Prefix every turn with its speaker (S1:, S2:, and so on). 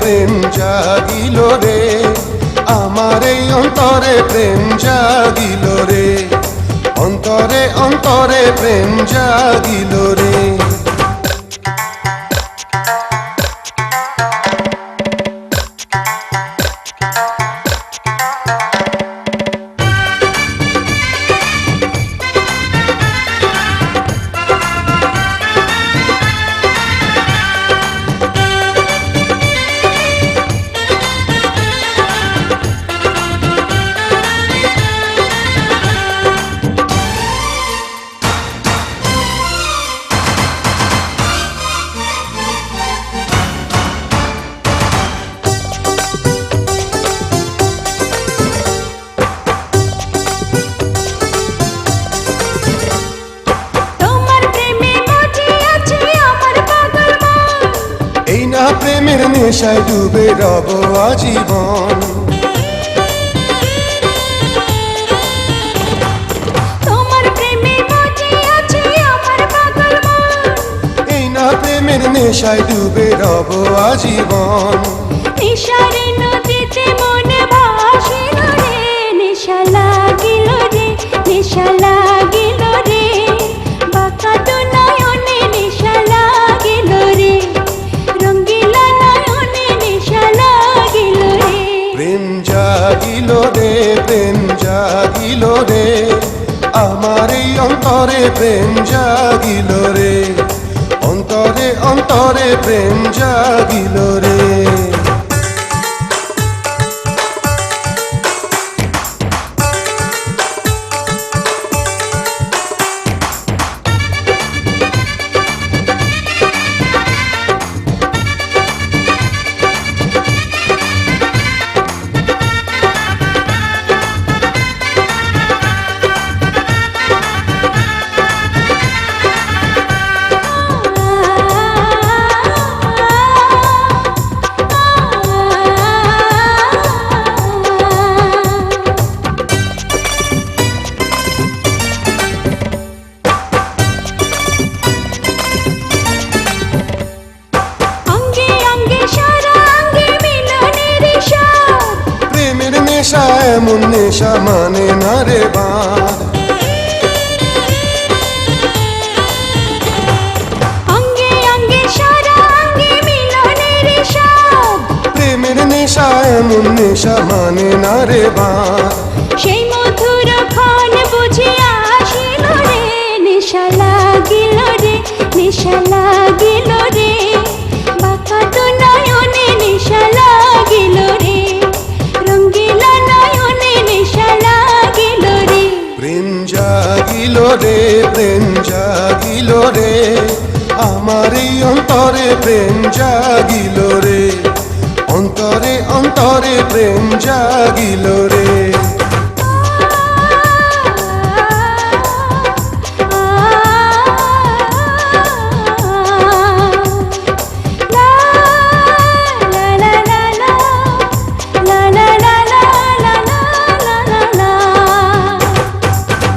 S1: প্রেম জাগিল রে, আমার এই অন্তরে প্রেম জাগিল রে, অন্তরে অন্তরে প্রেম জাগিল রে। প্রেমের নেশায় ডুবে রব আজীবন,
S2: তোমার প্রেমে মজে আছে আমার পাগল মন।
S1: এই না প্রেমের নেশায় ডুবে রব আজীবন,
S2: নেশারে নদীতে মনে ভাসিল রে, নেশা লাগিল রে, নেশা লাগিল রে, বাঁকা তো নয়নে নেশা লাগিল রে, রঙ্গিলা নয়নে নেশা লাগিল রে।
S1: প্রেম জাগিল রে, প্রেম জাগিল রে, আমার এই অন্তরে প্রেম জাগিল রে, অন্তরে অন্তরে প্রেম জাগিল রে। নেশা এমন নেশা মানে না রে বাঁধ,
S2: অঙ্গে অঙ্গে সারা অঙ্গে মিলনের স্বাদ,
S1: প্রেমের নেশা এমন নেশা মানে না রে বাঁধ।
S2: সেই মধুর ক্ষণ বুঝিয়া আসিল রে, নেশা লাগিল রে, নেশা লাগিল রে, বাঁকা তো নয়নে নেশা লাগিল রে, রঙ্গিলা নয়নে নেশা লাগিল রে।
S1: প্রেম জাগিল রে, প্রেম জাগিল রে, আমার এই অন্তরে প্রেম জাগিল রে, অন্তরে অন্তরে প্রেম জাগিল রে।